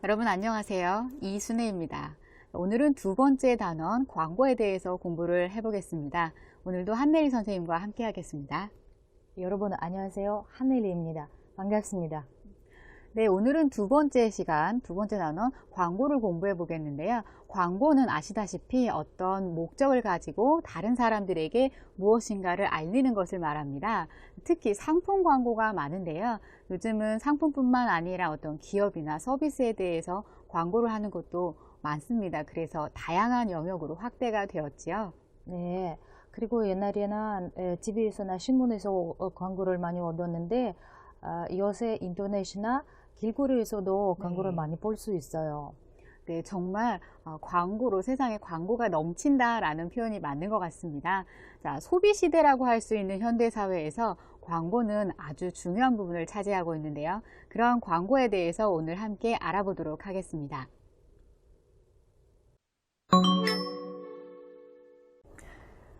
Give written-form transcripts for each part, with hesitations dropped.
여러분 안녕하세요. 이순혜입니다. 오늘은 두 번째 단원 광고에 대해서 공부를 해보겠습니다. 오늘도 한내리 선생님과 함께 하겠습니다. 여러분 안녕하세요. 한혜리입니다. 반갑습니다. 네, 오늘은 두 번째 시간, 두 번째 단원 광고를 공부해 보겠는데요. 광고는 아시다시피 어떤 목적을 가지고 다른 사람들에게 무엇인가를 알리는 것을 말합니다. 특히 상품 광고가 많은데요. 요즘은 상품뿐만 아니라 어떤 기업이나 서비스에 대해서 광고를 하는 것도 많습니다. 그래서 다양한 영역으로 확대가 되었지요. 네. 그리고 옛날에는 TV에서나 신문에서 광고를 많이 얻었는데 요새 인터넷이나 길거리에서도 광고를 많이 볼 수 있어요. 네, 정말 광고로 세상에 광고가 넘친다라는 표현이 맞는 것 같습니다. 자, 소비 시대라고 할 수 있는 현대 사회에서 광고는 아주 중요한 부분을 차지하고 있는데요. 그러한 광고에 대해서 오늘 함께 알아보도록 하겠습니다.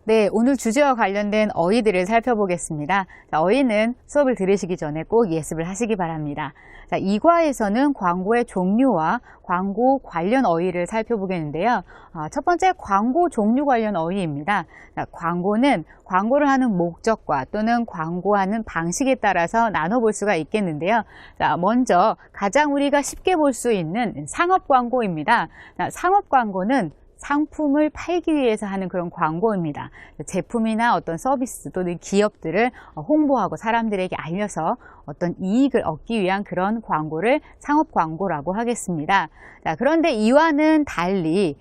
네, 오늘 주제와 관련된 어휘들을 살펴보겠습니다. 자, 어휘는 수업을 들으시기 전에 꼭 예습을 하시기 바랍니다. 자, 2과에서는 광고의 종류와 광고 관련 어휘를 살펴보겠는데요. 첫 번째 광고 종류 관련 어휘입니다. 자, 광고는 광고를 하는 목적과 또는 광고하는 방식에 따라서 나눠볼 수가 있겠는데요. 자, 먼저 가장 우리가 쉽게 볼 수 있는 상업 광고입니다. 자, 상업 광고는 상품을 팔기 위해서 하는 그런 광고입니다. 제품이나 어떤 서비스 또는 기업들을 홍보하고 사람들에게 알려서 어떤 이익을 얻기 위한 그런 광고를 상업 광고라고 하겠습니다. 자, 그런데 이와는 달리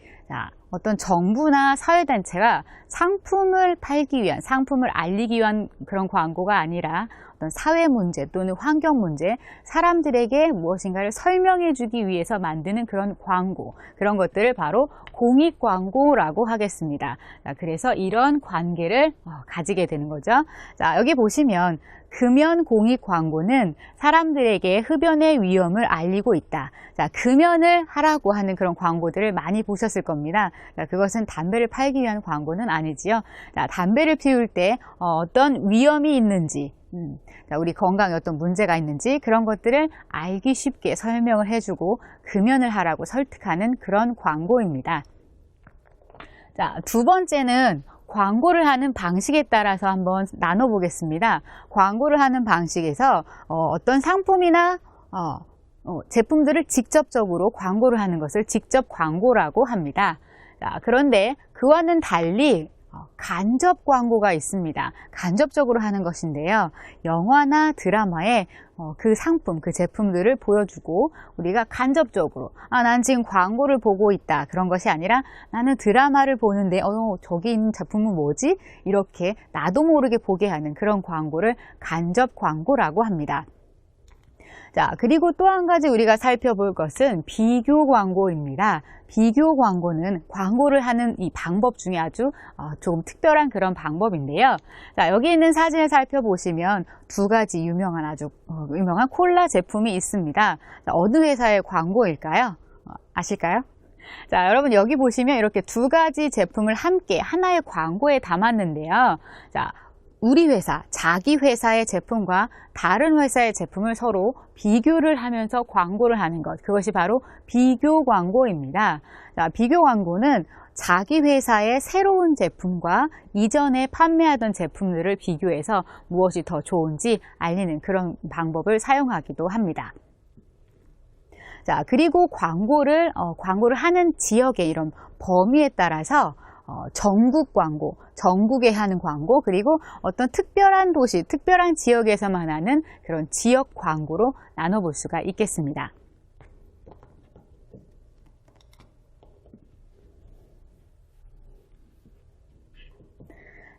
어떤 정부나 사회단체가 상품을 팔기 위한, 상품을 알리기 위한 그런 광고가 아니라 어떤 사회 문제 또는 환경 문제, 사람들에게 무엇인가를 설명해 주기 위해서 만드는 그런 광고, 그런 것들을 바로 공익 광고라고 하겠습니다. 자, 그래서 이런 관계를 가지게 되는 거죠. 자, 여기 보시면 금연 공익 광고는 사람들에게 흡연의 위험을 알리고 있다. 자, 금연을 하라고 하는 그런 광고들을 많이 보셨을 겁니다. 자, 그것은 담배를 팔기 위한 광고는 아니지요. 자, 담배를 피울 때 어떤 위험이 있는지, 자, 우리 건강에 어떤 문제가 있는지 그런 것들을 알기 쉽게 설명을 해주고 금연을 하라고 설득하는 그런 광고입니다. 자, 두 번째는 광고를 하는 방식에 따라서 한번 나눠보겠습니다. 광고를 하는 방식에서 어떤 상품이나 제품들을 직접적으로 광고를 하는 것을 직접 광고라고 합니다. 자, 그런데 그와는 달리 간접 광고가 있습니다. 간접적으로 하는 것인데요. 영화나 드라마에 그 상품, 그 제품들을 보여주고 우리가 간접적으로 난 지금 광고를 보고 있다. 그런 것이 아니라 나는 드라마를 보는데 저기 있는 제품은 뭐지? 이렇게 나도 모르게 보게 하는 그런 광고를 간접 광고라고 합니다. 자, 그리고 또 한 가지 우리가 살펴볼 것은 비교 광고입니다. 비교 광고는 광고를 하는 이 방법 중에 아주 조금 특별한 그런 방법인데요. 자, 여기 있는 사진을 살펴보시면 두 가지 유명한 아주 유명한 콜라 제품이 있습니다. 자, 어느 회사의 광고일까요? 아실까요? 자, 여러분 여기 보시면 이렇게 두 가지 제품을 함께 하나의 광고에 담았는데요. 자, 우리 회사, 자기 회사의 제품과 다른 회사의 제품을 서로 비교를 하면서 광고를 하는 것, 그것이 바로 비교 광고입니다. 자, 비교 광고는 자기 회사의 새로운 제품과 이전에 판매하던 제품들을 비교해서 무엇이 더 좋은지 알리는 그런 방법을 사용하기도 합니다. 자, 그리고 광고를 하는 지역의 이런 범위에 따라서 전국 광고, 전국에 하는 광고, 그리고 어떤 특별한 도시, 특별한 지역에서만 하는 그런 지역 광고로 나눠볼 수가 있겠습니다.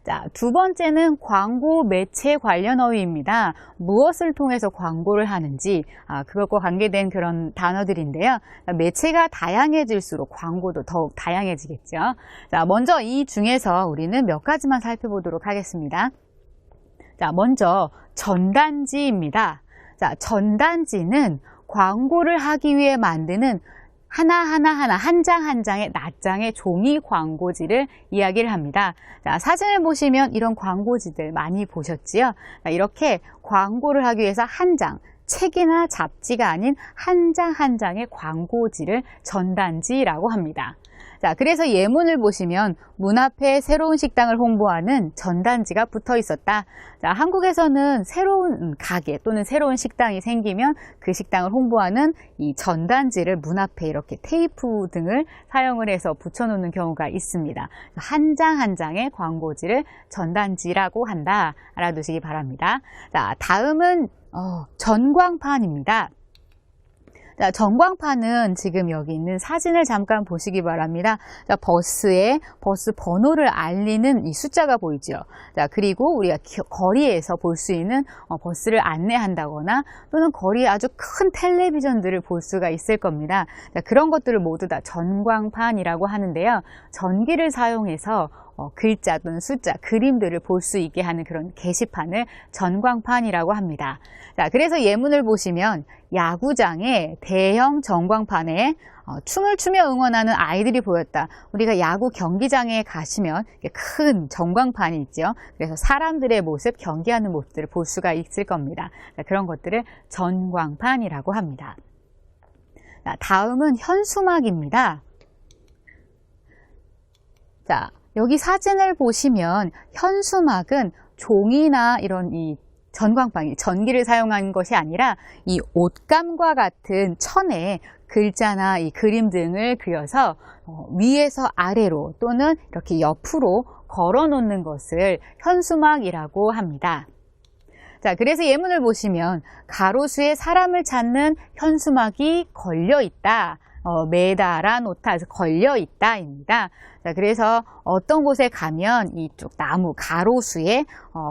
자, 두 번째는 광고 매체 관련 어휘입니다. 무엇을 통해서 광고를 하는지 그것과 관계된 그런 단어들인데요. 매체가 다양해질수록 광고도 더욱 다양해지겠죠. 자, 먼저 이 중에서 우리는 몇 가지만 살펴보도록 하겠습니다. 자, 먼저 전단지입니다. 자, 전단지는 광고를 하기 위해 만드는 하나하나 한 장 한 장의 낱장의 종이 광고지를 이야기를 합니다. 자, 사진을 보시면 이런 광고지들 많이 보셨지요? 자, 이렇게 광고를 하기 위해서 한 장, 책이나 잡지가 아닌 한 장 한 장의 광고지를 전단지라고 합니다. 자, 그래서 예문을 보시면 문 앞에 새로운 식당을 홍보하는 전단지가 붙어 있었다. 자, 한국에서는 새로운 가게 또는 새로운 식당이 생기면 그 식당을 홍보하는 이 전단지를 문 앞에 이렇게 테이프 등을 사용을 해서 붙여놓는 경우가 있습니다. 한 장 한 장의 광고지를 전단지라고 한다. 알아두시기 바랍니다. 자, 다음은 전광판입니다. 자, 전광판은 지금 여기 있는 사진을 잠깐 보시기 바랍니다. 자, 버스 번호를 알리는 이 숫자가 보이죠. 자, 그리고 우리가 거리에서 볼 수 있는 버스를 안내한다거나 또는 거리에 아주 큰 텔레비전들을 볼 수가 있을 겁니다. 자, 그런 것들을 모두 다 전광판이라고 하는데요. 전기를 사용해서 글자 또는 숫자, 그림들을 볼 수 있게 하는 그런 게시판을 전광판이라고 합니다. 자, 그래서 예문을 보시면 야구장에 대형 전광판에 춤을 추며 응원하는 아이들이 보였다. 우리가 야구 경기장에 가시면 큰 전광판이 있죠. 그래서 사람들의 모습, 경기하는 모습들을 볼 수가 있을 겁니다. 자, 그런 것들을 전광판이라고 합니다. 자, 다음은 현수막입니다. 자, 여기 사진을 보시면 현수막은 종이나 이런 이 전광판, 전기를 사용한 것이 아니라 이 옷감과 같은 천에 글자나 이 그림 등을 그려서 위에서 아래로 또는 이렇게 옆으로 걸어 놓는 것을 현수막이라고 합니다. 자, 그래서 예문을 보시면 가로수에 사람을 찾는 현수막이 걸려 있다. 매달아 놓다, 걸려 있다입니다. 자, 그래서 어떤 곳에 가면 이쪽 나무 가로수에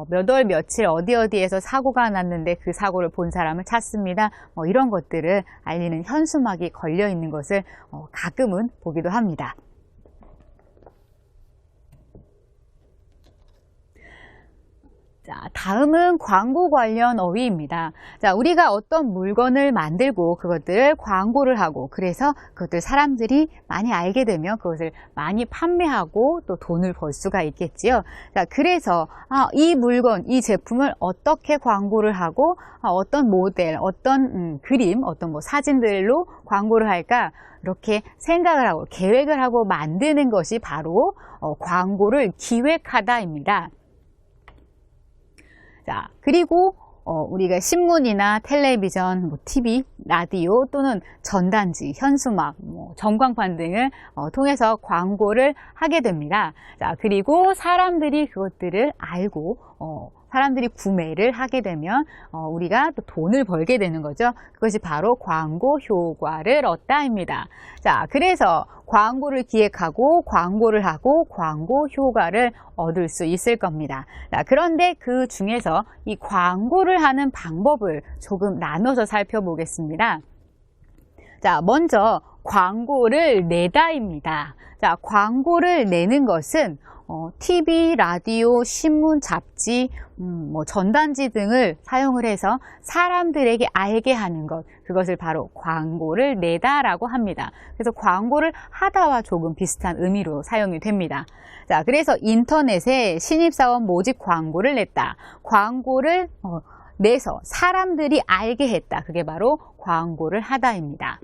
몇 월 며칠 어디에서 사고가 났는데 그 사고를 본 사람을 찾습니다. 이런 것들을 알리는 현수막이 걸려 있는 것을 가끔은 보기도 합니다. 자, 다음은 광고 관련 어휘입니다. 자, 우리가 어떤 물건을 만들고 그것들을 광고를 하고 그래서 그것들 사람들이 많이 알게 되면 그것을 많이 판매하고 또 돈을 벌 수가 있겠지요. 자, 그래서 이 물건, 이 제품을 어떻게 광고를 하고 어떤 모델, 어떤 그림, 어떤 뭐 사진들로 광고를 할까? 이렇게 생각을 하고 계획을 하고 만드는 것이 바로 광고를 기획하다입니다. 자, 그리고 우리가 신문이나 텔레비전, TV, 라디오 또는 전단지, 현수막, 전광판 등을 통해서 광고를 하게 됩니다. 자, 그리고 사람들이 그것들을 알고 사람들이 구매를 하게 되면 우리가 또 돈을 벌게 되는 거죠. 그것이 바로 광고 효과를 얻다입니다. 자, 그래서 광고를 기획하고 광고를 하고 광고 효과를 얻을 수 있을 겁니다. 자, 그런데 그 중에서 이 광고를 하는 방법을 조금 나눠서 살펴보겠습니다. 자, 먼저 광고를 내다입니다. 자, 광고를 내는 것은 TV, 라디오, 신문, 잡지, 전단지 등을 사용을 해서 사람들에게 알게 하는 것, 그것을 바로 광고를 내다라고 합니다. 그래서 광고를 하다와 조금 비슷한 의미로 사용이 됩니다. 자, 그래서 인터넷에 신입사원 모집 광고를 냈다. 광고를 내서 사람들이 알게 했다. 그게 바로 광고를 하다입니다.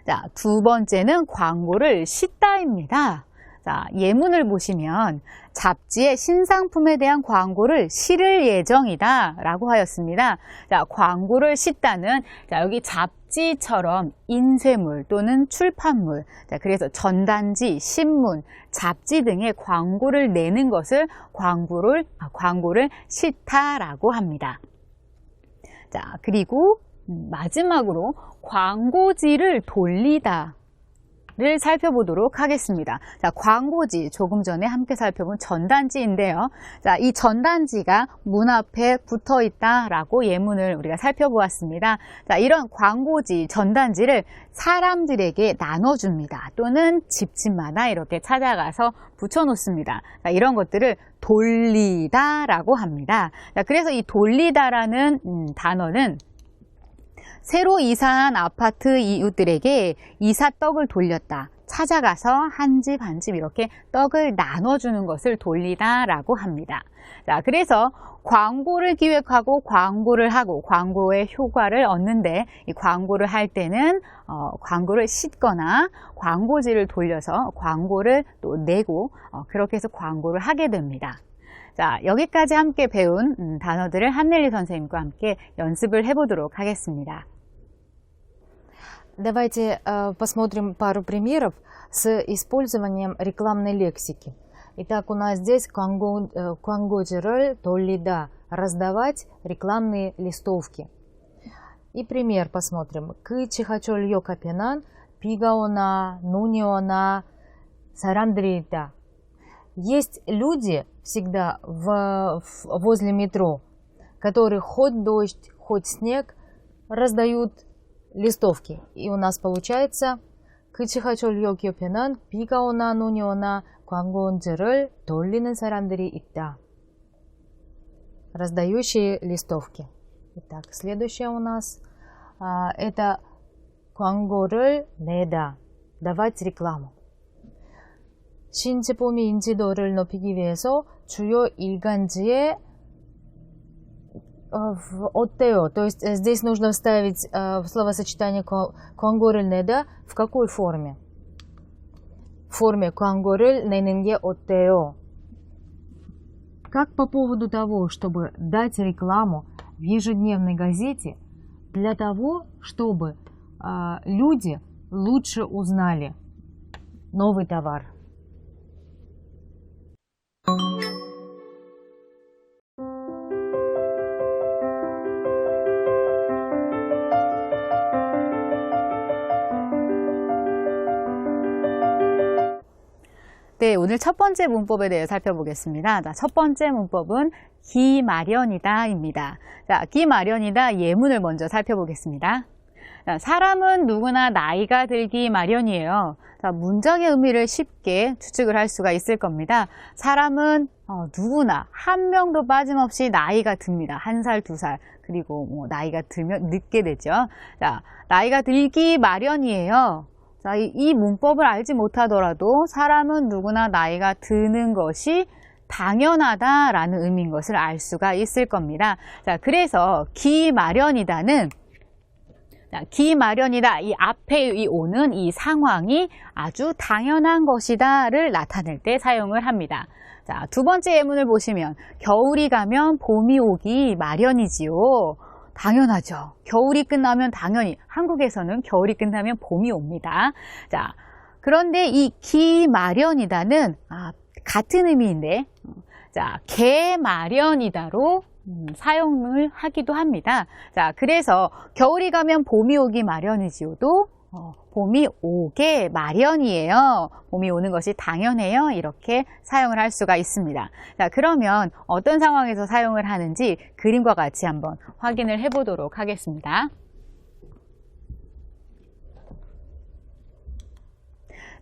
자, 두 번째는 광고를 싣다입니다. 자, 예문을 보시면 잡지의 신상품에 대한 광고를 실을 예정이다 라고 하였습니다. 자, 광고를 싣다는 여기 잡지처럼 인쇄물 또는 출판물, 자, 그래서 전단지, 신문, 잡지 등의 광고를 내는 것을 광고를 싣다라고 합니다. 자, 그리고 마지막으로 광고지를 돌리다 를 살펴보도록 하겠습니다. 자, 광고지, 조금 전에 함께 살펴본 전단지인데요. 자, 이 전단지가 문 앞에 붙어 있다라고 예문을 우리가 살펴보았습니다. 자, 이런 광고지, 전단지를 사람들에게 나눠줍니다. 또는 집집마다 이렇게 찾아가서 붙여놓습니다. 자, 이런 것들을 돌리다라고 합니다. 자, 그래서 이 돌리다라는 단어는 새로 이사한 아파트 이웃들에게 이사 떡을 돌렸다. 찾아가서 한 집 한 집 이렇게 떡을 나눠주는 것을 돌리다라고 합니다. 자, 그래서 광고를 기획하고 광고를 하고 광고의 효과를 얻는데 이 광고를 할 때는 광고를 싣거나 광고지를 돌려서 광고를 또 내고 그렇게 해서 광고를 하게 됩니다. 자, 여기까지 함께 배운 단어들을 한넬리 선생님과 함께 연습을 해보도록 하겠습니다. Давайте посмотрим пару примеров с использованием рекламной лексики. Итак, у нас здесь 광고지를 돌리다, раздавать рекламные листовки. И пример посмотрим. 그 지하철 역 앞에는 비가 오나, 눈이 오나, 사람들이 있다. Есть люди всегда возле метро, которые хоть дождь, хоть снег раздают листовки. И у нас получается 그 지하철역 옆에는 비가 오나 눈이 오나 광고지를 돌리는 사람들이 있다. Раздающие листовки. Итак, следующее у нас это 광고를 내다, давать рекламу. 신제품의 인지도를 높이기 위해서 주요 일간지에 어때요? То есть здесь нужно вставить словосочетание 광고를 내다 в какой форме? В форме 광고를 내는 게 어때요? Как по поводу того, чтобы дать рекламу в ежедневной газете для того, чтобы люди лучше узнали новый товар? 네, 오늘 첫 번째 문법에 대해 살펴보겠습니다. 자, 첫 번째 문법은 기마련이다입니다. 자, 기마련이다 예문을 먼저 살펴보겠습니다. 자, 사람은 누구나 나이가 들기 마련이에요. 자, 문장의 의미를 쉽게 추측을 할 수가 있을 겁니다. 사람은 누구나 한 명도 빠짐없이 나이가 듭니다. 1살, 2살, 그리고 나이가 들면 늙게 되죠. 자, 나이가 들기 마련이에요. 자, 이 문법을 알지 못하더라도 사람은 누구나 나이가 드는 것이 당연하다라는 의미인 것을 알 수가 있을 겁니다. 자, 그래서 기마련이다는 기마련이다. 이 앞에 오는 이 상황이 아주 당연한 것이다를 나타낼 때 사용을 합니다. 자, 두 번째 예문을 보시면 겨울이 가면 봄이 오기 마련이지요. 당연하죠. 겨울이 끝나면 당연히 한국에서는 겨울이 끝나면 봄이 옵니다. 자, 그런데 이 기마련이다는 같은 의미인데 자, 개마련이다로 사용을 하기도 합니다. 자, 그래서 겨울이 가면 봄이 오기 마련이지요도 봄이 오게 마련이에요. 봄이 오는 것이 당연해요. 이렇게 사용을 할 수가 있습니다. 자, 그러면 어떤 상황에서 사용을 하는지 그림과 같이 한번 확인을 해보도록 하겠습니다.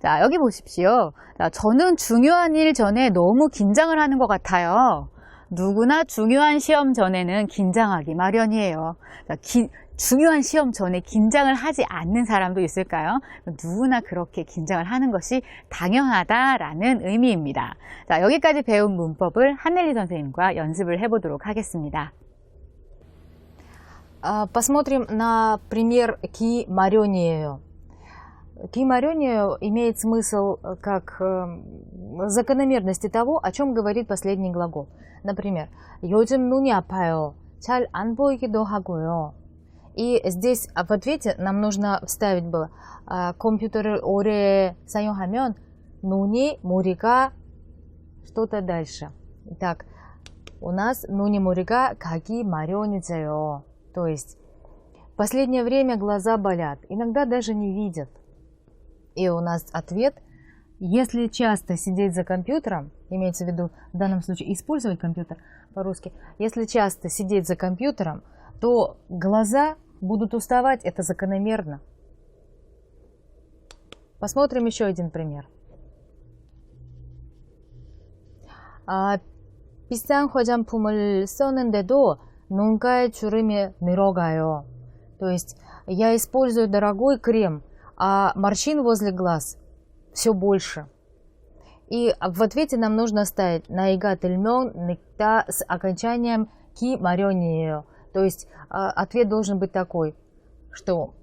자, 여기 보십시오. 자, 저는 중요한 일 전에 너무 긴장을 하는 것 같아요. 누구나 중요한 시험 전에는 긴장하기 마련이에요. 자, 중요한 시험 전에 긴장을 하지 않는 사람도 있을까요? 누구나 그렇게 긴장을 하는 것이 당연하다라는 의미입니다. 자, 여기까지 배운 문법을 한넬리 선생님과 연습을 해보도록 하겠습니다. Посмотрим на пример 기마련이에요. 기마련이에요 имеет смысл как закономерности того, о чем говорит последний глагол. Например, 요즘 눈이 아파요. 잘 안 보이기도 하고요. И здесь в ответе нам нужно вставить было компьютер을 오래 사용하면 눈이, 머리가 что-то дальше. Итак, у нас 눈이, 머리가 가기 마련이죠. То есть в последнее время глаза болят, иногда даже не видят. И у нас ответ, если часто сидеть за компьютером, имеется в виду в данном случае использовать компьютер по-русски, если часто сидеть за компьютером, то глаза будут уставать, это закономерно. Посмотрим еще один пример. 비싼 화장품을 썼는데도 눈가에 주름이 늘어가요. То есть я использую дорогой крем, а морщин возле глаз все больше. И в ответе нам нужно ставить наига тельмён некта с окончанием ки марёниеё. То есть ответ должен быть такой, что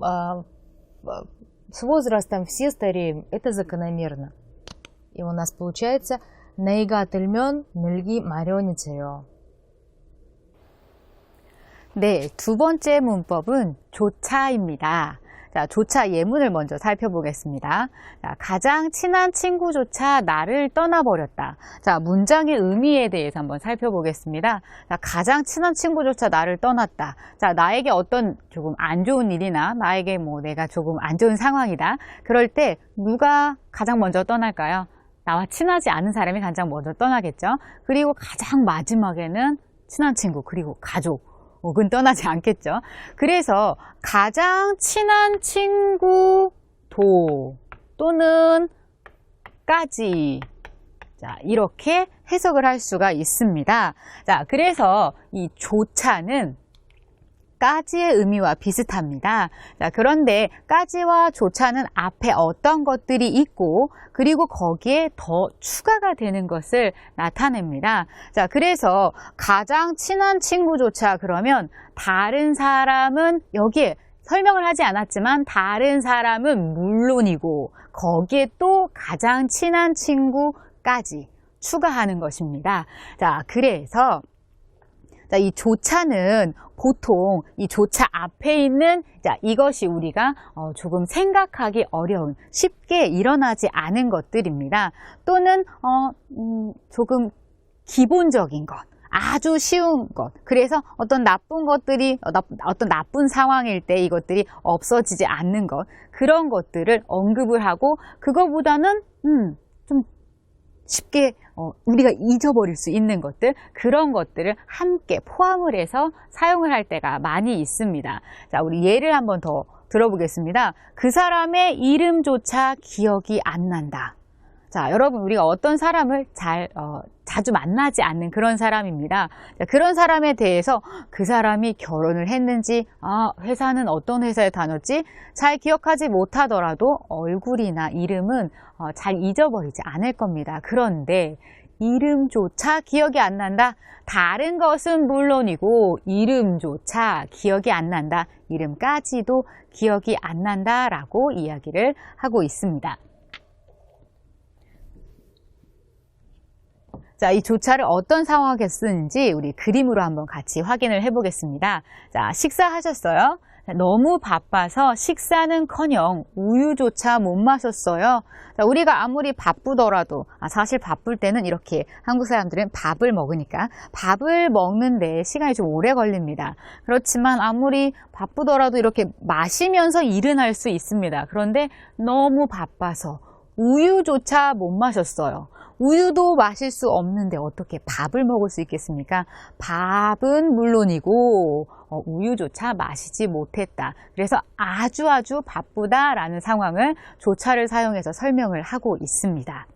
с возрастом все стареем, это закономерно. И у нас получается 나이가 들면 늙기 마련이지요. 네, 두 번째 문법은 조차입니다. 자, 조차 예문을 먼저 살펴보겠습니다. 자, 가장 친한 친구조차 나를 떠나버렸다. 자, 문장의 의미에 대해서 한번 살펴보겠습니다. 자, 가장 친한 친구조차 나를 떠났다. 자, 나에게 어떤 조금 안 좋은 일이나 나에게 내가 조금 안 좋은 상황이다. 그럴 때 누가 가장 먼저 떠날까요? 나와 친하지 않은 사람이 가장 먼저 떠나겠죠. 그리고 가장 마지막에는 친한 친구, 그리고 가족. 혹은 떠나지 않겠죠. 그래서 가장 친한 친구도 또는 까지, 자, 이렇게 해석을 할 수가 있습니다. 자, 그래서 이 조차는 까지의 의미와 비슷합니다. 자, 그런데 까지와 조차는 앞에 어떤 것들이 있고 그리고 거기에 더 추가가 되는 것을 나타냅니다. 자, 그래서 가장 친한 친구조차 그러면 다른 사람은 여기에 설명을 하지 않았지만 다른 사람은 물론이고 거기에 또 가장 친한 친구까지 추가하는 것입니다. 자, 그래서 자, 이 조차는 보통 이 조차 앞에 있는 이것이 우리가 조금 생각하기 어려운 쉽게 일어나지 않은 것들입니다. 또는 조금 기본적인 것, 아주 쉬운 것. 그래서 어떤 나쁜 것들이 어떤 나쁜 상황일 때 이것들이 없어지지 않는 것, 그런 것들을 언급을 하고 그거보다는 좀 쉽게 우리가 잊어버릴 수 있는 것들, 그런 것들을 함께 포함을 해서 사용을 할 때가 많이 있습니다. 자, 우리 예를 한번 더 들어보겠습니다. 그 사람의 이름조차 기억이 안 난다. 자, 여러분, 우리가 어떤 사람을 자주 만나지 않는 그런 사람입니다. 자, 그런 사람에 대해서 그 사람이 결혼을 했는지, 회사는 어떤 회사에 다녔지, 잘 기억하지 못하더라도 얼굴이나 이름은 잘 잊어버리지 않을 겁니다. 그런데 이름조차 기억이 안 난다. 다른 것은 물론이고 이름조차 기억이 안 난다. 이름까지도 기억이 안 난다라고 이야기를 하고 있습니다. 자, 이 조차를 어떤 상황에 쓰는지 우리 그림으로 한번 같이 확인을 해보겠습니다. 자, 식사하셨어요? 너무 바빠서 식사는커녕 우유조차 못 마셨어요. 자, 우리가 아무리 바쁘더라도 사실 바쁠 때는 이렇게 한국 사람들은 밥을 먹으니까 밥을 먹는데 시간이 좀 오래 걸립니다. 그렇지만 아무리 바쁘더라도 이렇게 마시면서 일은 할 수 있습니다. 그런데 너무 바빠서 우유조차 못 마셨어요. 우유도 마실 수 없는데 어떻게 밥을 먹을 수 있겠습니까? 밥은 물론이고 우유조차 마시지 못했다. 그래서 아주 바쁘다라는 상황을 조차를 사용해서 설명을 하고 있습니다.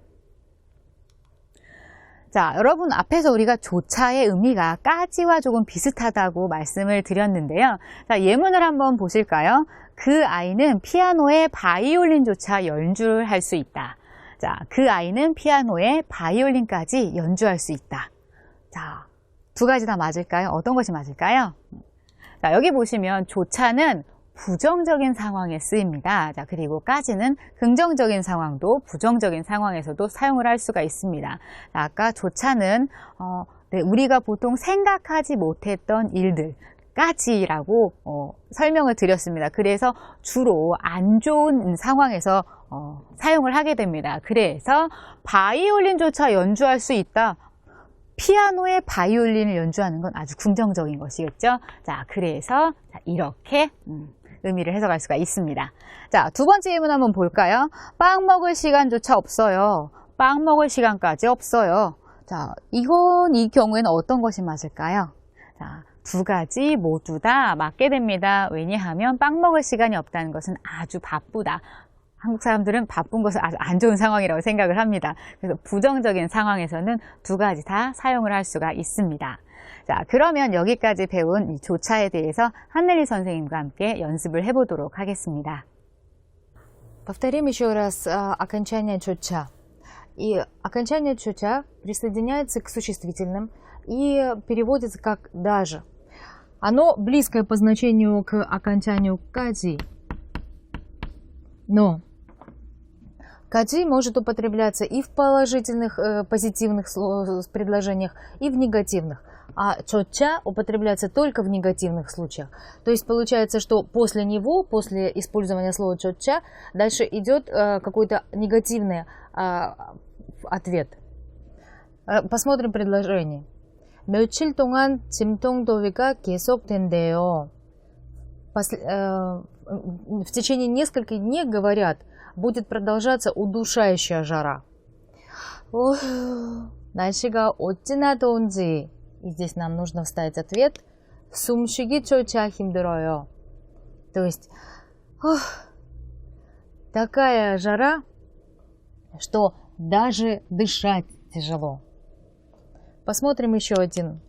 자, 여러분 앞에서 우리가 조차의 의미가 까지와 조금 비슷하다고 말씀을 드렸는데요. 자, 예문을 한번 보실까요? 그 아이는 피아노에 바이올린조차 연주를 할 수 있다. 자, 그 아이는 피아노에 바이올린까지 연주할 수 있다. 자, 두 가지 다 맞을까요? 어떤 것이 맞을까요? 자, 여기 보시면 조차는 부정적인 상황에 쓰입니다. 자, 그리고 까지는 긍정적인 상황도 부정적인 상황에서도 사용을 할 수가 있습니다. 자, 아까 조차는 우리가 보통 생각하지 못했던 일들 까지라고 설명을 드렸습니다. 그래서 주로 안 좋은 상황에서 사용을 하게 됩니다. 그래서 바이올린조차 연주할 수 있다. 피아노에 바이올린을 연주하는 건 아주 긍정적인 것이겠죠. 자, 그래서 이렇게 의미를 해석할 수가 있습니다. 자, 두 번째 예문 한번 볼까요? 빵 먹을 시간조차 없어요. 빵 먹을 시간까지 없어요. 자, 이 경우에는 어떤 것이 맞을까요? 자, 두 가지 모두 다 맞게 됩니다. 왜냐하면 빵 먹을 시간이 없다는 것은 아주 바쁘다. 한국 사람들은 바쁜 것을 아주 안 좋은 상황이라고 생각을 합니다. 그래서 부정적인 상황에서는 두 가지 다 사용을 할 수가 있습니다. 자, 그러면 여기까지 배운 이 조차에 대해서 한넬리 선생님과 함께 연습을 해보도록 하겠습니다. Повторим еще раз окончание чоча. И окончание чоча присоединяется к существительным и переводится как «даже». Оно близкое по значению к окончанию «кади». Но «кади» может употребляться и в положительных, позитивных предложениях, и в негативных. А чоча употребляется только в негативных случаях. То есть получается, что после него, после использования слова чоча, дальше идет какой-то негативный ответ. Посмотрим предложение. 며칠 동안 짐동더위가 계속된대요. В течение нескольких дней, говорят, будет продолжаться удушающая жара. Ох, 날씨가 어찌나 더운지. И здесь нам нужно вставить ответ. 숨쉬기조차 힘들어요. То есть, такая жара, что даже дышать тяжело. Посмотрим еще один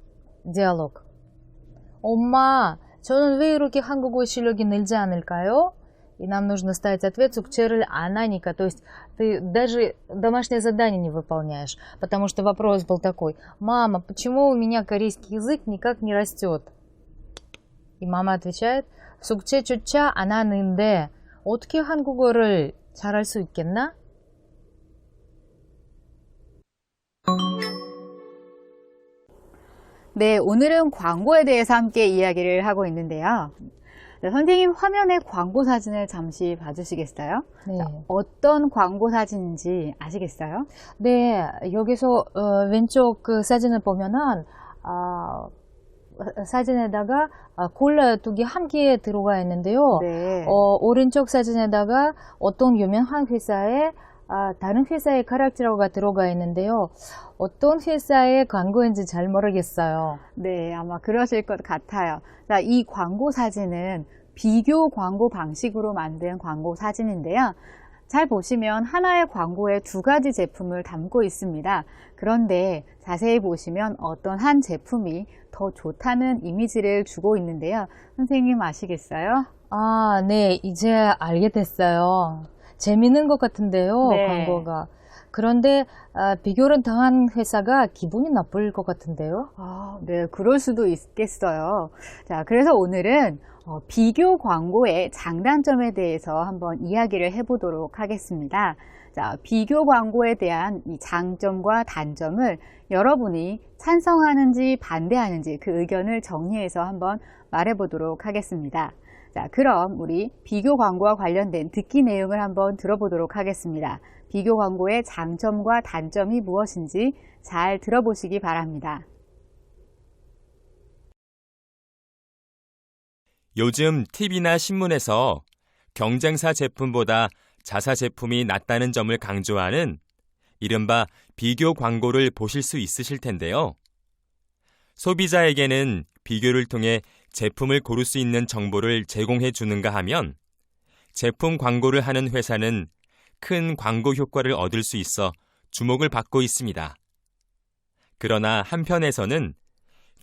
диалог. 엄마, 저는 왜 이렇게 한국어 실력이 늘지 않을까요? И нам нужно ставить ответ 숙제를 안 하니까, то есть ты даже домашнее задание не выполняешь, потому что вопрос был такой: мама, почему у меня корейский язык никак не растет? И мама отвечает: 숙제조차 안 하는데 어떻게 한국어를 잘할 수 있겠나? 네, 오늘은 광고에 대해서 함께 이야기를 하고 있는데요. 네, 선생님 화면에 광고 사진을 잠시 봐주시겠어요? 네. 자, 어떤 광고 사진인지 아시겠어요? 네, 여기서 왼쪽 그 사진을 보면은 사진에다가 콜라 두 개 함께 들어가 있는데요. 네. 오른쪽 사진에다가 어떤 유명한 회사의 다른 회사의 가락지라고가 들어가 있는데요. 어떤 회사의 광고인지 잘 모르겠어요. 네, 아마 그러실 것 같아요. 자, 이 광고 사진은 비교 광고 방식으로 만든 광고 사진인데요. 잘 보시면 하나의 광고에 두 가지 제품을 담고 있습니다. 그런데 자세히 보시면 어떤 한 제품이 더 좋다는 이미지를 주고 있는데요. 선생님 아시겠어요? 네, 이제 알게 됐어요. 재밌는 것 같은데요, 네. 광고가. 그런데 비교를 당한 회사가 기분이 나쁠 것 같은데요. 네, 그럴 수도 있겠어요. 자, 그래서 오늘은 비교 광고의 장단점에 대해서 한번 이야기를 해보도록 하겠습니다. 자, 비교 광고에 대한 이 장점과 단점을 여러분이 찬성하는지 반대하는지 그 의견을 정리해서 한번 말해보도록 하겠습니다. 자, 그럼 우리 비교 광고와 관련된 듣기 내용을 한번 들어보도록 하겠습니다. 비교 광고의 장점과 단점이 무엇인지 잘 들어보시기 바랍니다. 요즘 TV나 신문에서 경쟁사 제품보다 자사 제품이 낫다는 점을 강조하는 이른바 비교 광고를 보실 수 있으실 텐데요. 소비자에게는 비교를 통해 제품을 고를 수 있는 정보를 제공해 주는가 하면 제품 광고를 하는 회사는 큰 광고 효과를 얻을 수 있어 주목을 받고 있습니다. 그러나 한편에서는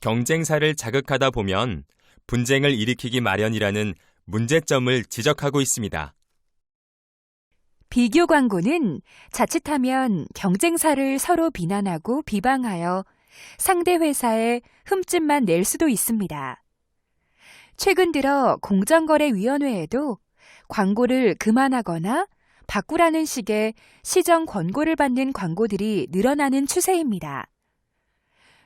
경쟁사를 자극하다 보면 분쟁을 일으키기 마련이라는 문제점을 지적하고 있습니다. 비교 광고는 자칫하면 경쟁사를 서로 비난하고 비방하여 상대 회사에 흠집만 낼 수도 있습니다. 최근 들어 공정거래위원회에도 광고를 그만하거나 바꾸라는 식의 시정 권고를 받는 광고들이 늘어나는 추세입니다.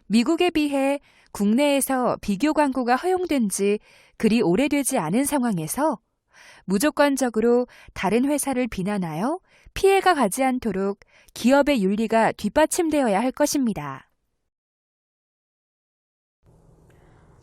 미국에 비해 국내에서 비교 광고가 허용된 지 그리 오래되지 않은 상황에서 무조건적으로 다른 회사를 비난하여 피해가 가지 않도록 기업의 윤리가 뒷받침되어야 할 것입니다.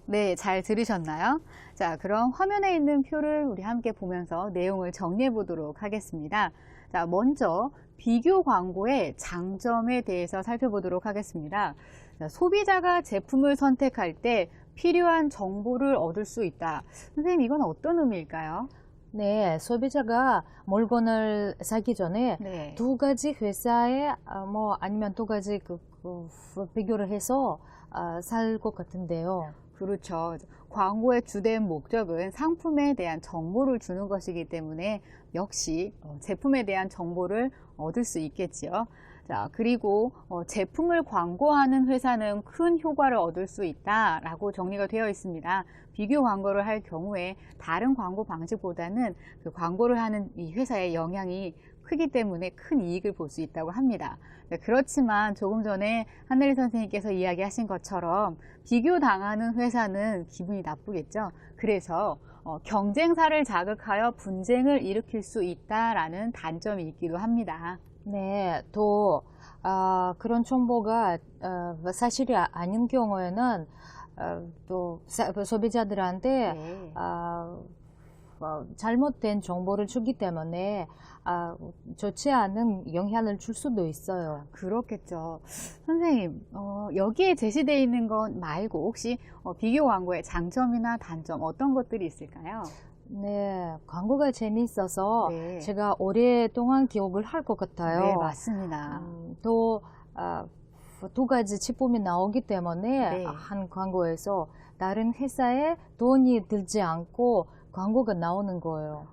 네, 잘 들으셨나요? 자, 그럼 화면에 있는 표를 우리 함께 보면서 내용을 정리해 보도록 하겠습니다. 자, 먼저 비교 광고의 장점에 대해서 살펴보도록 하겠습니다. 자, 소비자가 제품을 선택할 때 필요한 정보를 얻을 수 있다. 선생님, 이건 어떤 의미일까요? 네, 소비자가 물건을 사기 전에 네. 두 가지 회사에 아니면 두 가지 비교를 해서 살 것 같은데요. 그렇죠. 광고의 주된 목적은 상품에 대한 정보를 주는 것이기 때문에 역시 제품에 대한 정보를 얻을 수 있겠지요. 자, 그리고 제품을 광고하는 회사는 큰 효과를 얻을 수 있다라고 정리가 되어 있습니다. 비교 광고를 할 경우에 다른 광고 방식보다는 그 광고를 하는 이 회사의 영향이 크기 때문에 큰 이익을 볼 수 있다고 합니다. 그렇지만 조금 전에 한혜리 선생님께서 이야기하신 것처럼 비교당하는 회사는 기분이 나쁘겠죠. 그래서 경쟁사를 자극하여 분쟁을 일으킬 수 있다라는 단점이 있기도 합니다. 네, 또 그런 정보가 사실이 아닌 경우에는 또 소비자들한테 네. 잘못된 정보를 주기 때문에 좋지 않은 영향을 줄 수도 있어요. 그렇겠죠. 선생님, 여기에 제시되어 있는 것 말고 혹시 비교 광고의 장점이나 단점 어떤 것들이 있을까요? 네, 광고가 재미있어서 네. 제가 오랫동안 기억을 할 것 같아요. 네, 맞습니다. 또 두 가지 제품이 나오기 때문에 네. 한 광고에서 다른 회사에 돈이 들지 않고 광고가 나오는 거예요.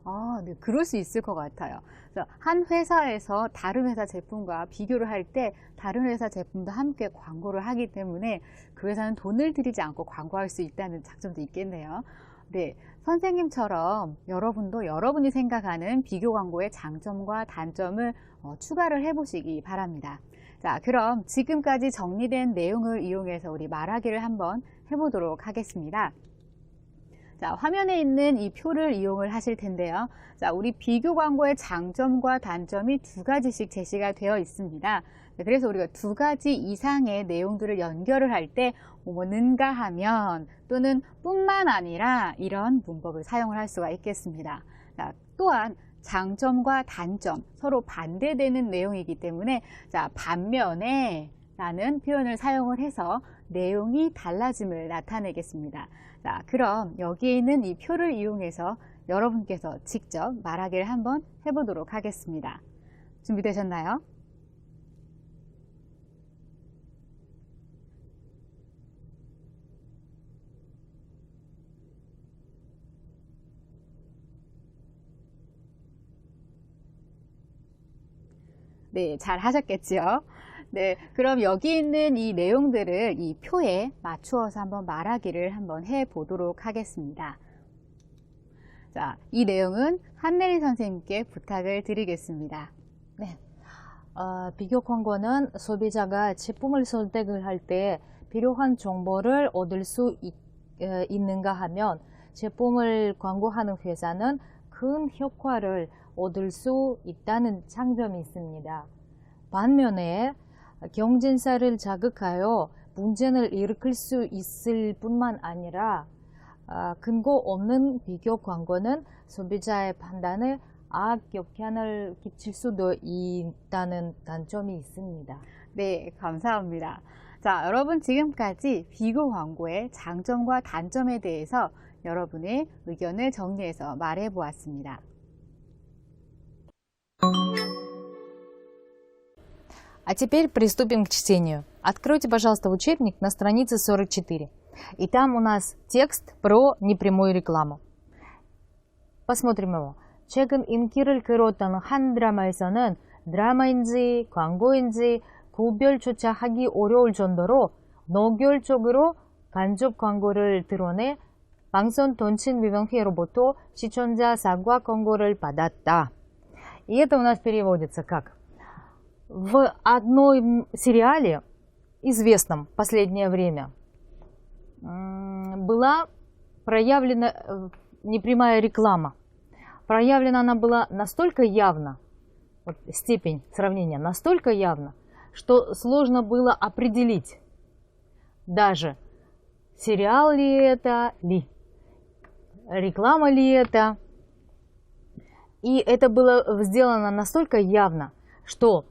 네, 그럴 수 있을 것 같아요. 그래서 한 회사에서 다른 회사 제품과 비교를 할 때 다른 회사 제품도 함께 광고를 하기 때문에 그 회사는 돈을 들이지 않고 광고할 수 있다는 장점도 있겠네요. 네, 선생님처럼 여러분도 여러분이 생각하는 비교 광고의 장점과 단점을 추가를 해보시기 바랍니다. 자, 그럼 지금까지 정리된 내용을 이용해서 우리 말하기를 한번 해보도록 하겠습니다. 자, 화면에 있는 이 표를 이용을 하실 텐데요. 자, 우리 비교 광고의 장점과 단점이 두 가지씩 제시가 되어 있습니다. 그래서 우리가 두 가지 이상의 내용들을 연결을 할 때 뭐는가 하면 또는 뿐만 아니라 이런 문법을 사용을 할 수가 있겠습니다. 자, 또한 장점과 단점 서로 반대되는 내용이기 때문에 자, 반면에 라는 표현을 사용을 해서 내용이 달라짐을 나타내겠습니다. 자, 그럼 여기에 있는 이 표를 이용해서 여러분께서 직접 말하기를 한번 해보도록 하겠습니다. 준비되셨나요? 네, 잘 하셨겠지요? 네, 그럼 여기 있는 이 내용들을 이 표에 맞추어서 한번 말하기를 한번 해보도록 하겠습니다. 자, 이 내용은 한혜리 선생님께 부탁을 드리겠습니다. 네, 비교 광고는 소비자가 제품을 선택을 할 때 필요한 정보를 얻을 수 있는가 하면 제품을 광고하는 회사는 큰 효과를 얻을 수 있다는 장점이 있습니다. 반면에 경쟁사를 자극하여 분쟁을 일으킬 수 있을 뿐만 아니라 근거 없는 비교 광고는 소비자의 판단에 악영향을 끼칠 수도 있다는 단점이 있습니다. 네, 감사합니다. 자, 여러분 지금까지 비교 광고의 장점과 단점에 대해서 여러분의 의견을 정리해서 말해 보았습니다. А теперь приступим к чтению. Откройте, пожалуйста, учебник на странице 44. И там у нас текст про непрямую рекламу. посмотрим его. 최근 인기를 끌었던 한 드라마에서는 드라마인지 광고인지 구별조차 하기 어려울 정도로 노골적으로 간접 광고를 드러내 방송통신위원회로부터 시청자 사과 권고를 받았다. И это у нас переводится как: в одном сериале, известном в последнее время, была проявлена непрямая реклама. Проявлена она была настолько явно, вот степень сравнения настолько явно, что сложно было определить даже, сериал ли это, реклама ли это. И это было сделано настолько явно, что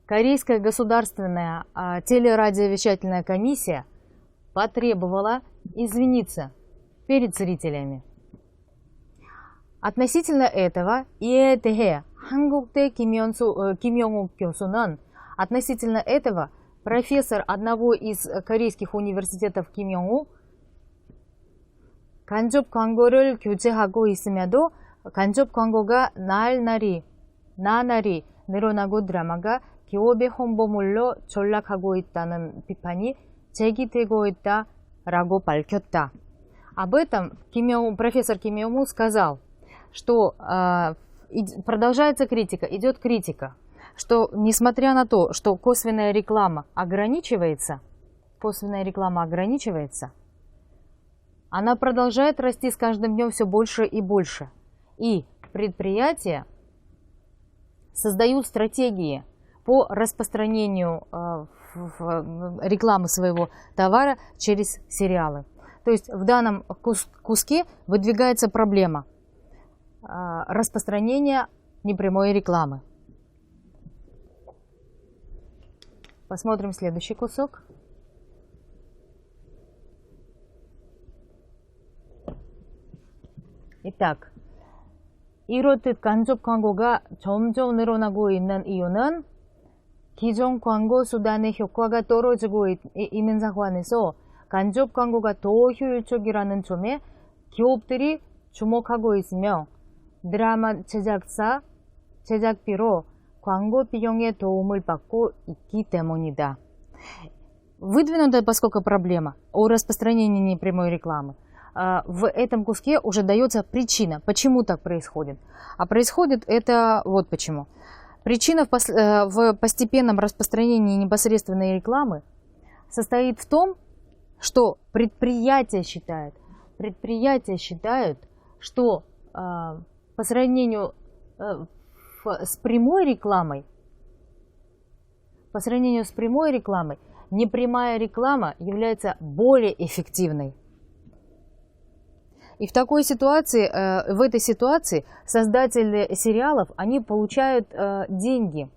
Корейская государственная телерадиовещательная комиссия потребовала извиниться перед зрителями. относительно этого ИЭТГ 한국대 김영욱 교수는 относительно этого профессор одного из корейских университетов Ким Йонgu 간접 광고를 규제하고 있음에도 간접 광고가 나날이 늘어나고 드라마가 기업의 홍보물로 전락하고 있다는 비판이 제기되고 있다라고 밝혔다. Об этом профессор Ким Йонgu сказал, что продолжается критика, идет критика, что несмотря на то, что косвенная реклама ограничивается, она продолжает расти с каждым днем все больше и больше. И предприятия создают стратегии по распространению рекламы своего товара через сериалы. То есть в данном куске выдвигается проблема распространения непрямой рекламы. Посмотрим следующий кусок. Итак, 이렇듯 간접 광고가 점점 늘어나고 있는 이유는 기존 광고 수단의 효과가 떨어지고 있는 상황에서 간접 광고가 더 효율적이라는 점에 기업들이 주목하고 있으며 드라마 제작비로 광고 비용의 도움을 받고 있기 때문이다. Выдвинутая поскольку проблема о распространении непрямой рекламы, в этом куске уже дается причина, почему так происходит. А происходит это вот почему. Причина в постепенном распространении непосредственной рекламы состоит в том, что предприятия считают, что по сравнению с прямой рекламой, непрямая реклама является более эффективной. И в этой ситуации создатели сериалов, они получают деньги.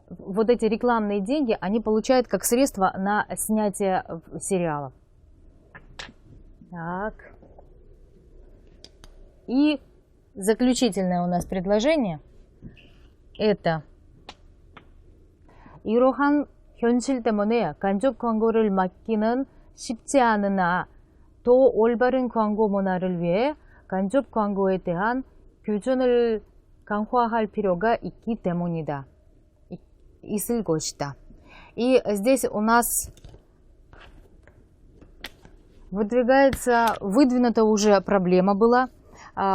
Вот эти рекламные деньги, они получают как средство на снятие сериалов. Так. И заключительное у нас предложение это 이러한 현실 때문에 간접 광고를 막기는 쉽지 않으나 더 올바른 광고 문화를 위해 간접 광고에 대한 규정을 강화할 필요가 있을 것이다. И здесь у нас выдвинута уже проблема была,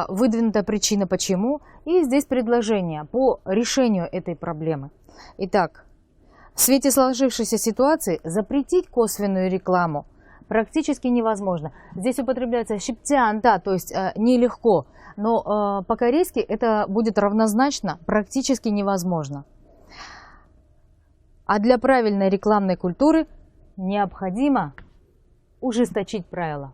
выдвинута причина почему, и здесь предложение по решению этой проблемы. Итак, в свете сложившейся ситуации запретить косвенную рекламу практически невозможно. Здесь употребляется 쉽지 않다, то есть нелегко, но по-корейски это будет равнозначно практически невозможно. А для правильной рекламной культуры необходимо ужесточить правила.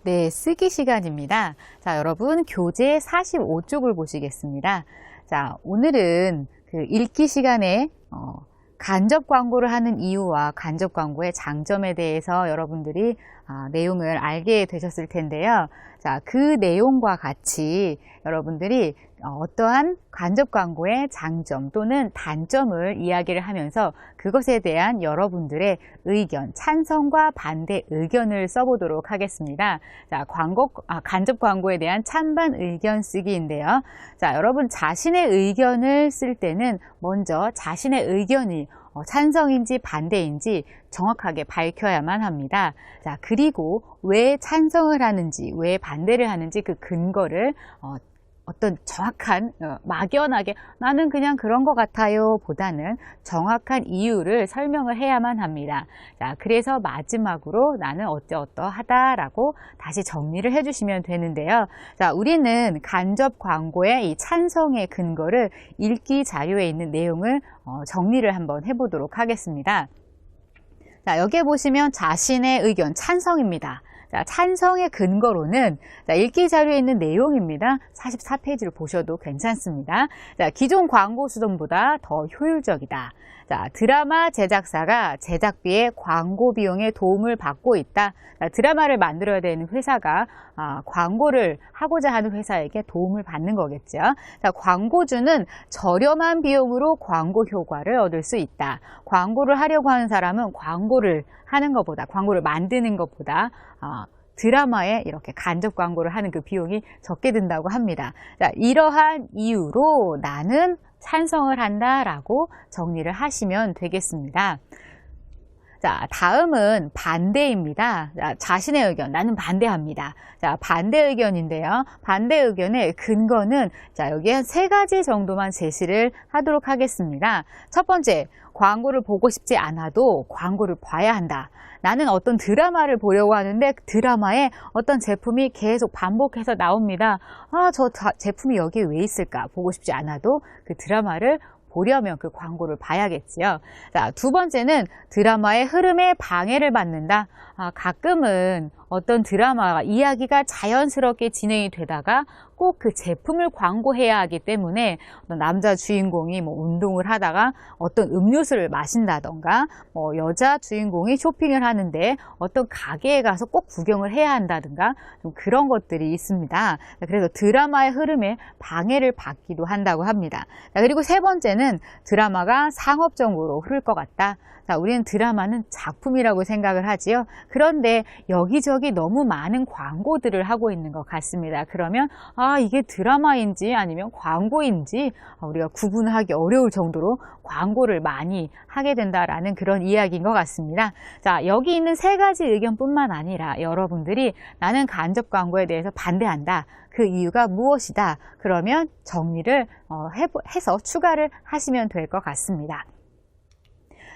네, 쓰기 시간입니다. 자, 여러분 교재 45쪽을 보시겠습니다. 자, 오늘은 그 읽기 시간에 간접 광고를 하는 이유와 간접 광고의 장점에 대해서 여러분들이 내용을 알게 되셨을 텐데요. 자, 그 내용과 같이 여러분들이 어떠한 간접 광고의 장점 또는 단점을 이야기를 하면서 그것에 대한 여러분들의 의견, 찬성과 반대 의견을 써보도록 하겠습니다. 자, 간접 광고에 대한 찬반 의견 쓰기인데요. 자, 여러분 자신의 의견을 쓸 때는 먼저 자신의 의견이 찬성인지 반대인지 정확하게 밝혀야만 합니다. 자, 그리고 왜 찬성을 하는지, 왜 반대를 하는지 그 근거를 어떤 정확한 막연하게 나는 그냥 그런 것 같아요 보다는 정확한 이유를 설명을 해야만 합니다. 자, 그래서 마지막으로 나는 어떠하다라고 다시 정리를 해주시면 되는데요. 자, 우리는 간접 광고의 이 찬성의 근거를 읽기 자료에 있는 내용을 정리를 한번 해보도록 하겠습니다. 자, 여기에 보시면 자신의 의견 찬성입니다. 자, 찬성의 근거로는 자, 읽기 자료에 있는 내용입니다. 44페이지를 보셔도 괜찮습니다. 자, 기존 광고 수단보다 더 효율적이다. 자, 드라마 제작사가 제작비의 광고 비용에 도움을 받고 있다. 자, 드라마를 만들어야 되는 회사가 광고를 하고자 하는 회사에게 도움을 받는 거겠죠. 자, 광고주는 저렴한 비용으로 광고 효과를 얻을 수 있다. 광고를 하려고 하는 사람은 광고를 하는 것보다, 광고를 만드는 것보다 드라마에 이렇게 간접 광고를 하는 그 비용이 적게 든다고 합니다. 자, 이러한 이유로 나는 찬성을 한다라고 정리를 하시면 되겠습니다. 자, 다음은 반대입니다. 자, 자신의 의견, 나는 반대합니다. 자, 반대 의견인데요. 반대 의견의 근거는 자, 여기에 한 3가지 정도만 제시를 하도록 하겠습니다. 첫 번째, 광고를 보고 싶지 않아도 광고를 봐야 한다. 나는 어떤 드라마를 보려고 하는데 드라마에 어떤 제품이 계속 반복해서 나옵니다. 저 제품이 여기에 왜 있을까? 보고 싶지 않아도 그 드라마를 보려면 그 광고를 봐야겠지요. 자, 두 번째는 드라마의 흐름에 방해를 받는다. 가끔은 어떤 드라마 이야기가 자연스럽게 진행이 되다가 꼭 그 제품을 광고해야 하기 때문에 남자 주인공이 운동을 하다가 어떤 음료수를 마신다던가 여자 주인공이 쇼핑을 하는데 어떤 가게에 가서 꼭 구경을 해야 한다든가 좀 그런 것들이 있습니다. 그래서 드라마의 흐름에 방해를 받기도 한다고 합니다. 자, 그리고 세 번째는 드라마가 상업적으로 흐를 것 같다. 자, 우리는 드라마는 작품이라고 생각을 하지요. 그런데 여기저기 너무 많은 광고들을 하고 있는 것 같습니다. 그러면 이게 드라마인지 아니면 광고인지 우리가 구분하기 어려울 정도로 광고를 많이 하게 된다라는 그런 이야기인 것 같습니다. 자, 여기 있는 3가지 의견뿐만 아니라 여러분들이 나는 간접 광고에 대해서 반대한다. 그 이유가 무엇이다. 그러면 정리를 해서 추가를 하시면 될 것 같습니다.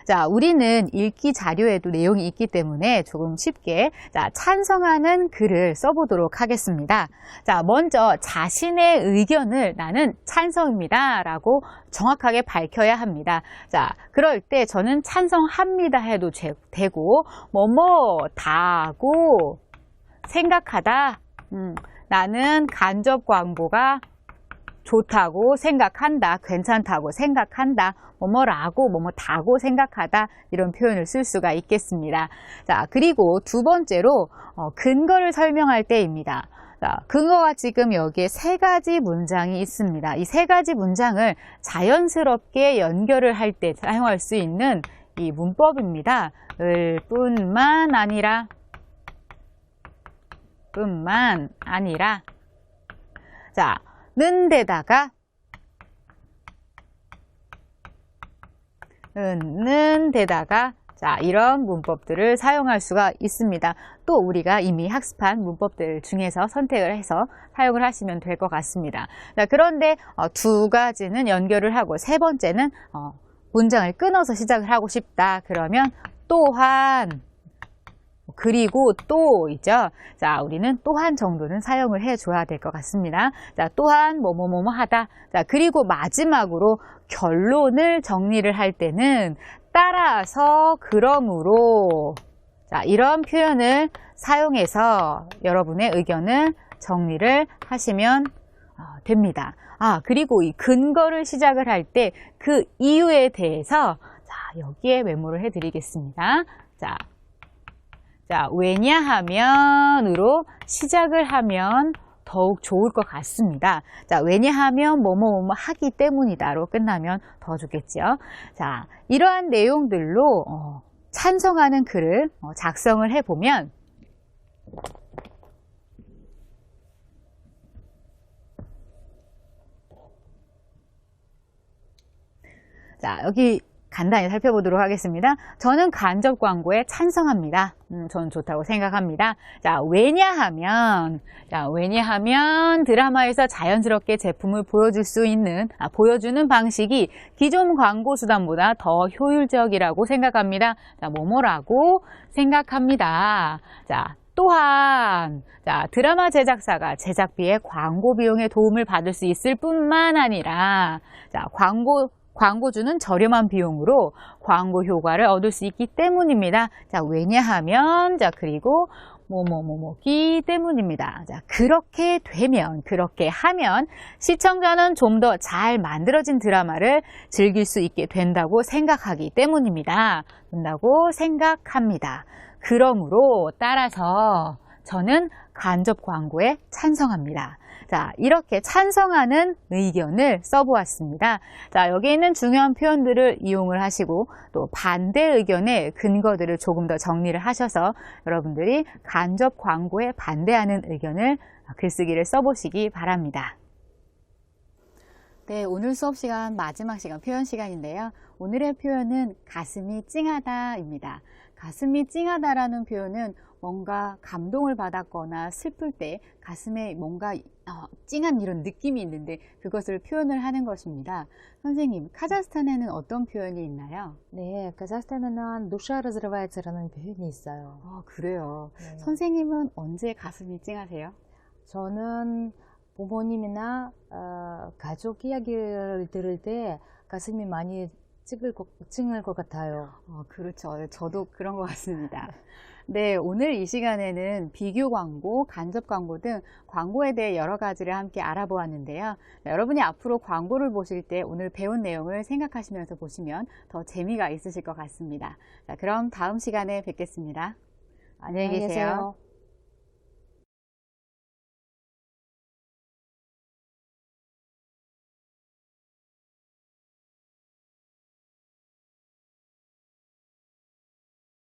자, 우리는 읽기 자료에도 내용이 있기 때문에 조금 쉽게 찬성하는 글을 써보도록 하겠습니다. 자, 먼저 자신의 의견을 나는 찬성입니다 라고 정확하게 밝혀야 합니다. 자, 그럴 때 저는 찬성합니다 해도 되고 다고 생각하다. 나는 간접 광고가 좋다고 생각한다, 괜찮다고 생각한다, 다고 생각하다 이런 표현을 쓸 수가 있겠습니다. 자, 그리고 두 번째로 근거를 설명할 때입니다. 자, 근거가 지금 여기에 3가지 문장이 있습니다. 이 3가지 문장을 자연스럽게 연결을 할 때 사용할 수 있는 이 문법입니다. 을 뿐만 아니라 자, 는 데다가 자, 이런 문법들을 사용할 수가 있습니다. 또 우리가 이미 학습한 문법들 중에서 선택을 해서 사용을 하시면 될 것 같습니다. 자, 그런데 2가지는 연결을 하고 3번째는 문장을 끊어서 시작을 하고 싶다. 그러면 또한 그리고 또 있죠. 자, 우리는 또한 정도는 사용을 해줘야 될 것 같습니다. 자, 또한 하다. 자, 그리고 마지막으로 결론을 정리를 할 때는 따라서 그러므로 자, 이런 표현을 사용해서 여러분의 의견을 정리를 하시면 됩니다. 그리고 이 근거를 시작을 할 때 그 이유에 대해서 자, 여기에 메모를 해드리겠습니다. 자, 왜냐하면으로 시작을 하면 더욱 좋을 것 같습니다. 자, 왜냐하면 하기 때문이다로 끝나면 더 좋겠죠. 자, 이러한 내용들로 찬성하는 글을 작성을 해보면 자, 여기 간단히 살펴보도록 하겠습니다. 저는 간접 광고에 찬성합니다. 저는 좋다고 생각합니다. 자, 왜냐하면 드라마에서 자연스럽게 제품을 보여주는 방식이 기존 광고 수단보다 더 효율적이라고 생각합니다. 자, 뭐라고 생각합니다. 자, 또한 드라마 제작사가 제작비의 광고 비용에 도움을 받을 수 있을 뿐만 아니라 광고주는 저렴한 비용으로 광고 효과를 얻을 수 있기 때문입니다. 자, 왜냐하면, 그리고 뭐뭐뭐뭐기 때문입니다. 자, 그렇게 되면, 그렇게 하면 시청자는 좀 더 잘 만들어진 드라마를 즐길 수 있게 된다고 생각하기 때문입니다. 된다고 생각합니다. 그러므로 따라서 저는 간접 광고에 찬성합니다. 자, 이렇게 찬성하는 의견을 써보았습니다. 자, 여기 있는 중요한 표현들을 이용을 하시고 또 반대 의견의 근거들을 조금 더 정리를 하셔서 여러분들이 간접 광고에 반대하는 의견을 글쓰기를 써보시기 바랍니다. 네, 오늘 수업 시간 마지막 시간 표현 시간인데요. 오늘의 표현은 가슴이 찡하다입니다. 가슴이 찡하다라는 표현은 뭔가 감동을 받았거나 슬플 때 가슴에 뭔가 찡한 이런 느낌이 있는데 그것을 표현을 하는 것입니다. 선생님, 카자흐스탄에는 어떤 표현이 있나요? 네, 카자흐스탄에는 душа разрывается 라는 표현이 있어요. 그래요. 네. 선생님은 언제 가슴이 찡하세요? 저는 부모님이나 가족 이야기를 들을 때 가슴이 많이 찡할 것 같아요. 그렇죠. 저도 그런 것 같습니다. 네, 오늘 이 시간에는 비교 광고, 간접 광고 등 광고에 대해 여러 가지를 함께 알아보았는데요. 여러분이 앞으로 광고를 보실 때 오늘 배운 내용을 생각하시면서 보시면 더 재미가 있으실 것 같습니다. 자, 그럼 다음 시간에 뵙겠습니다. 안녕히 계세요.